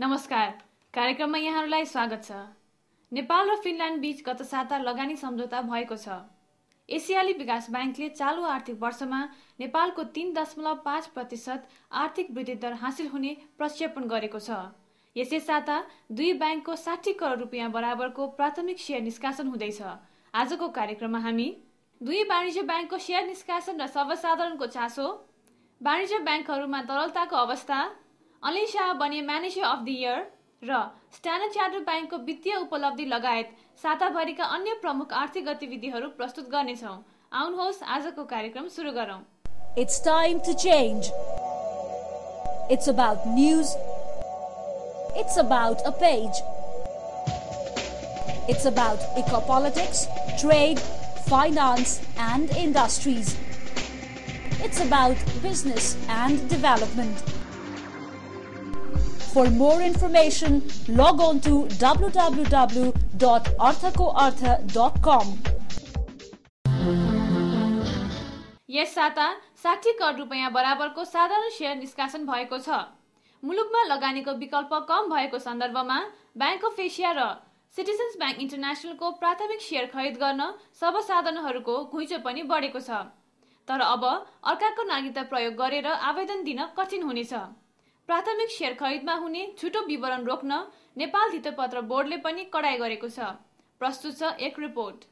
नमस्कार, कार्यक्रममा यहाँहरूलाई स्वागत छ। नेपाल र फिनल्यान्ड बीच गत साता लगानी सम्झौता भएको छ। एसियाली विकास ब्याङ्कले चालु आर्थिक वर्षमा नेपालको 3.5% आर्थिक वृद्धि दर हासिल हुने प्रक्षेपण गरेको छ। यसै साता दुई ब्याङ्कको 60 करोड रुपियाँ बराबरको प्राथमिक शेयर निष्कासन हुँदैछ। आजको कार्यक्रममा हामी दुई वाणिज्य ब्याङ्कको शेयर निष्कासन र सर्वसाधारणको चासो, वाणिज्य ब्याङ्कहरूमा तरलताको अवस्था, अनिल शाह बने म्यानेजर अफ द इयर र स्ट्यान्डर्ड चार्टर्ड ब्याङ्कको वित्तीय उपलब्धि लगायत साताभरिका अन्य प्रमुख आर्थिक गतिविधिहरू प्रस्तुत गर्नेछौँ। आउनुहोस् आजको कार्यक्रम सुरु गरौँ। It's time to change. It's about news. It's about a page. It's about ecopolitics, trade, finance and industries. It's about business and development. For more information, log on to www.arthakoartha.com. यस साता 60 करोड रुपियाँ बराबरको साधारण शेयर निष्कासन भएको छ। मुलुकमा लगानीको विकल्प कम भएको सन्दर्भमा ब्याङ्क अफ एसिया र सिटिजन्स ब्याङ्क इन्टरनेसनलको प्राथमिक शेयर खरिद गर्न सर्वसाधारणहरूको घुइँचो पनि बढेको छ। तर अब अर्काको नागरिकता प्रयोग गरेर आवेदन दिन कठिन हुनेछ। प्राथमिक शेयर खरिदमा हुने छुटो विवरण रोक्न नेपाल धितोपत्र बोर्डले पनि कडाई गरेको छ। प्रस्तुत छ एक रिपोर्ट।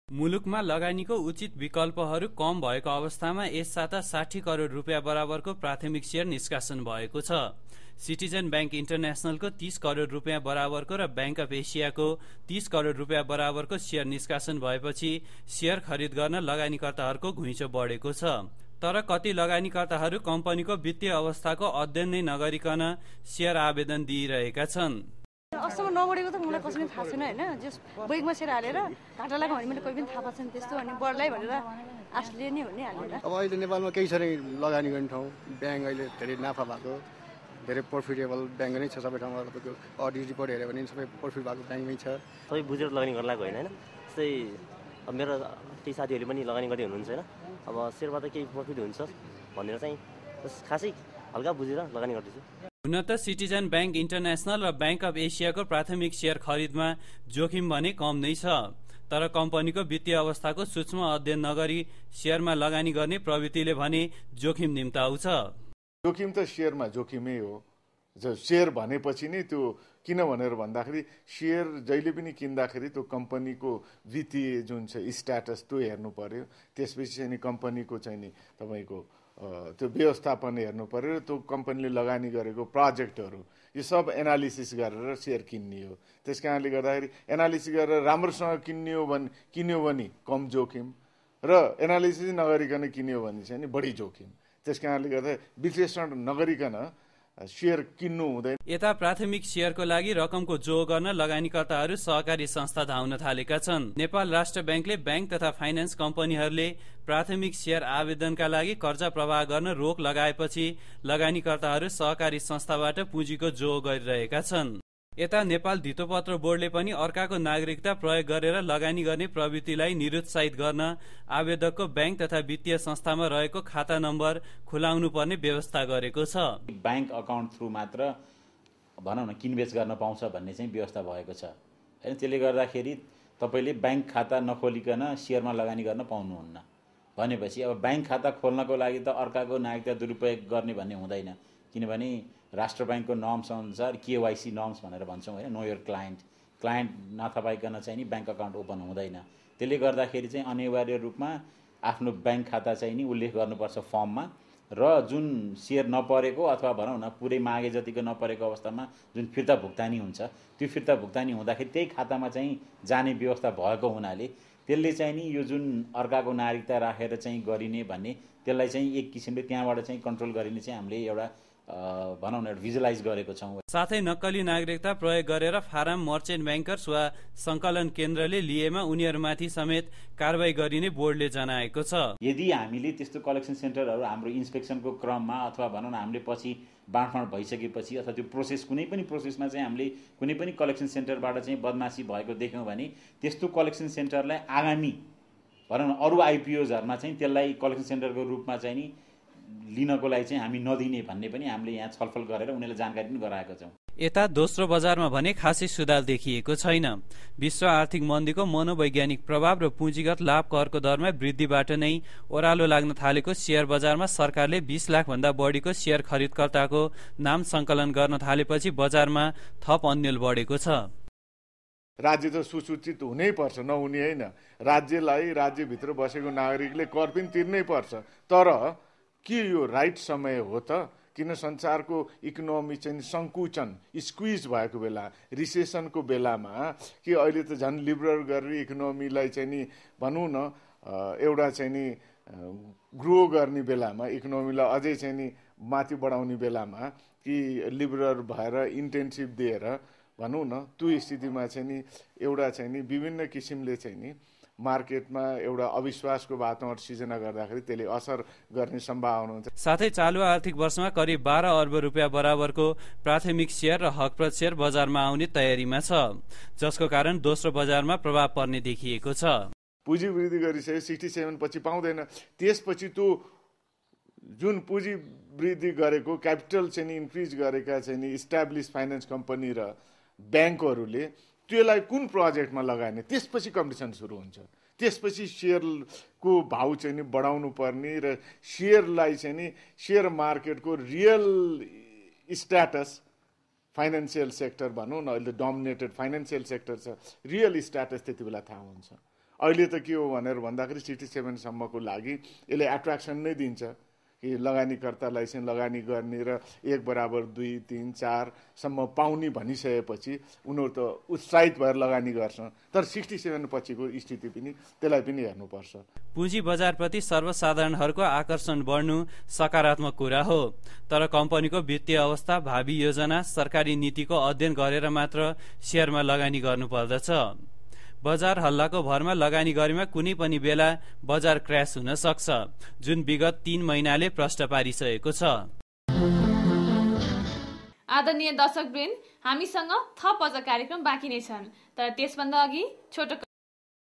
मुलुकमा लगानीको उचित विकल्पहरू कम भएको अवस्थामा यस साता 60 करोड रुपियाँ बराबरको प्राथमिक शेयर निष्कासन भएको छ। सिटिजन ब्याङ्क इन्टरनेसनलको 30 करोड रुपियाँ बराबरको र ब्याङ्क अफ एसियाको 30 करोड रुपियाँ बराबरको शेयर निष्कासन भएपछि शेयर खरिद गर्न लगानीकर्ताहरूको घुइँचो बढेको छ। तर कति लगानीकर्ताहरू कम्पनीको वित्तीय अवस्थाको अध्ययन नै नगरिकन शेयर आवेदन दिइरहेका छन्। अहिलेसम्म नबढेको त मलाई कसैले थाहा छैन हैन। जस बैगमा शेयर हालेर घाटा लाग्यो भने मैले कोही पनि थाहा पाएको छैन त्यस्तो, अनि बढ्लाई भनेर आशले नै हो नि हालेर। अब अहिले नेपालमा केही छैन लगानी गर्ने ठाउँ। ब्याङ्क अहिले धेरै नाफा भएको, धेरै प्रफिटेबल ब्याङ्क नै छ सबै ठाउँमा। तपाईँको अडिट रिपोर्ट हेऱ्यो भने सबै प्रफिट भएको ब्याङ्कमै छ। सबै बुझेर लगानी गर्न लागेको होइन। जस्तै अब मेरो केही साथीहरूले पनि लगानी गर्दै हुनुहुन्छ होइन। अब शेयरबाट केही प्रफिट हुन्छ भनेर चाहिँ खासै हल्का बुझेर लगानी गर्दैछु। हुन त सिटिजन ब्याङ्क इन्टरनेसनल र ब्याङ्क अफ एसियाको प्राथमिक शेयर खरिदमा जोखिम भने कम नै छ। तर कम्पनीको वित्तीय अवस्थाको सूक्ष्म अध्ययन नगरी शेयरमा लगानी गर्ने प्रवृत्तिले भने जोखिम निम्ताउँछ। जोखिम त शेयरमा जोखिमै हो। शेयर भनेपछि नै त्यो किन भनेर भन्दाखेरि शेयर जहिले पनि किन्दाखेरि त्यो कम्पनीको वित्तीय जुन छ स्ट्याटस त्यो हेर्नु पर्यो। त्यसपछि चाहिँ नि कम्पनीको चाहिँ नि तपाईँको त्यो व्यवस्थापन हेर्नु पर्यो। त्यो कम्पनीले लगानी गरेको प्रोजेक्टहरू यो सब एनालिसिस गरेर शेयर किन्ने हो। त्यस कारणले गर्दाखेरि एनालिसिस गरेर राम्रोसँग किन्यो भने कम जोखिम र एनालिसिस नगरिकन किन्यो भने चाहिँ नि बढी जोखिम। त्यस कारणले गर्दा विश्लेषण नगरिकन शेयर किन्नु हुँदैन। यता प्राथमिक शेयरको लागि रकमको जोग गर्न लगानीकर्ताहरू सहकारी संस्था धाउन थालेका छन्। नेपाल राष्ट्र ब्याङ्कले ब्याङ्क तथा फाइनान्स कम्पनीहरूले प्राथमिक शेयर आवेदनका लागि कर्जा प्रवाह गर्न रोक लगाएपछि लगानीकर्ताहरू सहकारी संस्थाबाट पुँजीको जोग गरिरहेका छन्। यता नेपाल धितोपत्र बोर्डले पनि अर्काको नागरिकता प्रयोग गरेर लगानी गर्ने प्रवृत्तिलाई निरुत्साहित गर्न आवेदकको ब्याङ्क तथा वित्तीय संस्थामा रहेको खाता नम्बर खुलाउनु पर्ने व्यवस्था गरेको छ। ब्याङ्क अकाउन्ट थ्रु मात्र भनौँ न किनबेच गर्न पाउँछ भन्ने चाहिँ व्यवस्था भएको छ हैन। त्यसले गर्दाखेरि तपाईँले ब्याङ्क खाता नखोलिकन शेयरमा लगानी गर्न पाउनुहुन्न भनेपछि अब ब्याङ्क खाता खोल्नको लागि त अर्काको नागरिकता दुरुपयोग गर्ने भन्ने हुँदैन। किनभने राष्ट्र ब्याङ्कको नर्म्स अनुसार केवाइसी नर्म्स भनेर भन्छौँ होइन, नो योर क्लाइन्ट नथपाइकन चाहिँ नि ब्याङ्क अकाउन्ट ओपन हुँदैन। त्यसले गर्दाखेरि चाहिँ अनिवार्य रूपमा आफ्नो ब्याङ्क खाता चाहिँ नि उल्लेख गर्नुपर्छ फर्ममा, र जुन शेयर नपरेको अथवा भनौँ न पुरै मागे जतिको नपरेको अवस्थामा जुन फिर्ता भुक्तानी हुन्छ त्यो फिर्ता भुक्तानी हुँदाखेरि त्यही खातामा चाहिँ जाने व्यवस्था भएको हुनाले त्यसले चाहिँ नि यो जुन अर्काको नागरिकता राखेर चाहिँ गरिने भन्ने त्यसलाई चाहिँ एक किसिमले त्यहाँबाट चाहिँ कन्ट्रोल गरिने चाहिँ हामीले एउटा भनौँ न भिजुअलाइज गरेको छौँ। साथै नक्कली नागरिकता प्रयोग गरेर फारम मर्चेन्ट ब्याङ्कर्स वा संकलन केन्द्रले लिएमा उनीहरूमाथि समेत कारबाही गरिने बोर्डले जनाएको छ। यदि हामीले त्यस्तो कलेक्सन सेन्टरहरू हाम्रो इन्सपेक्सनको क्रममा अथवा भनौँ न हामीले पछि बाँडफाँड भइसकेपछि अथवा त्यो प्रोसेस कुनै पनि प्रोसेसमा चाहिँ हामीले कुनै पनि कलेक्सन सेन्टरबाट चाहिँ बदमासी भएको देख्यौँ भने त्यस्तो कलेक्सन सेन्टरलाई आगामी भनौँ न अरू आइपिओजहरूमा चाहिँ त्यसलाई कलेक्सन सेन्टरको रूपमा चाहिँ नि लिनको लागि चाहिँ हामी नदिने भन्ने पनि हामीले यहाँ छलफल गरेर उनीहरूलाई जानकारी पनि गराएका छौँ। यता दोस्रो बजारमा भने खासै सुधार देखिएको छैन। विश्व आर्थिक मन्दीको मनोवैज्ञानिक प्रभाव र पुँजीगत लाभ करको दरमा वृद्धिबाट नै ओह्रालो लाग्न थालेको शेयर बजारमा सरकारले 20 लाख भन्दा बढीको शेयर खरिदकर्ताको नाम संकलन गर्न थालेपछि बजारमा थप अन्यल बढेको छ। राज्य त सुसूचित हुनै पर्छ, नहुने होइन। राज्यलाई, राज्यभित्र बसेको नागरिकले कर पनि तिर्नै पर्छ। तर के यो राइट समय हो त? किन संसारको इकोनोमी चाहिँ सङ्कुचन, स्क्विज भएको बेला, रिसेसनको बेलामा कि अहिले त झन् लिबरल गरेर इकोनोमीलाई चाहिँ नि भनौँ न एउटा चाहिँ नि ग्रो गर्ने बेलामा, इकोनोमीलाई अझै चाहिँ नि माथि बढाउने बेलामा कि लिबरल भएर इन्टेन्सिभ दिएर भनौँ न त्यो स्थितिमा चाहिँ नि एउटा चाहिँ नि विभिन्न किसिमले चाहिँ नि मार्केटमा एउटा अविश्वासको वातावरण सिर्जना गर्दाखेरि त्यसले असर गर्ने सम्भावना हुन्छ। साथै चालु आर्थिक वर्षमा करिब 12 अर्ब रुपियाँ बराबरको प्राथमिक शेयर र हकप्रत शेयर बजारमा आउने तयारीमा छ, जसको कारण दोस्रो बजारमा प्रभाव पर्ने देखिएको छ। पुँजी वृद्धि गरिसक्यो, 67 पछि पाउँदैन। त्यसपछि त्यो जुन पुँजी वृद्धि गरेको, क्यापिटल चाहिँ इन्क्रिज गरेका चाहिँ नि इस्टाब्लिस फाइनेन्स कम्पनी र ब्याङ्कहरूले त्यसलाई कुन प्रोजेक्टमा लगाउने, त्यसपछि कम्पिटिसन सुरु हुन्छ। त्यसपछि सेयरको भाउ चाहिँ नि बढाउनु पर्ने र सेयरलाई चाहिँ नि सेयर मार्केटको रियल स्ट्याटस, फाइनेन्सियल सेक्टर भनौँ न, अहिले डोमिनेटेड फाइनेन्सियल सेक्टर छ, रियल स्ट्याटस त्यति बेला थाहा हुन्छ। अहिले त के हो भनेर भन्दाखेरि 67 सम्मको लागि यसले एट्र्याक्सन नै दिन्छ कि लगानीकर्तालाई चाहिँ लगानी गर्ने र 1 बराबर 2, 3, 4 सम्म पाउने भनिसकेपछि उनीहरू त उत्साहित भएर लगानी गर्छ। तर 67 पछिको स्थिति पनि त्यसलाई पनि हेर्नुपर्छ। पुँजी बजारप्रति सर्वसाधारणहरूको आकर्षण बढ्नु सकारात्मक कुरा हो, तर कम्पनीको वित्तीय अवस्था, भावी योजना, सरकारी नीतिको अध्ययन गरेर मात्र शेयरमा लगानी गर्नुपर्दछ। बजार हल्लाको भरमा लगानी गरेमा कुनै पनि बेला बजार क्र्यास हुन सक्छ, जुन विगत 3 महिनाले प्रष्ट पारिसकेको छ। आदरणीय दर्शकवृन्द, हामीसँग थप अझ कार्यक्रम बाँकी नै छन्, तर त्यसभन्दा अघि छोटो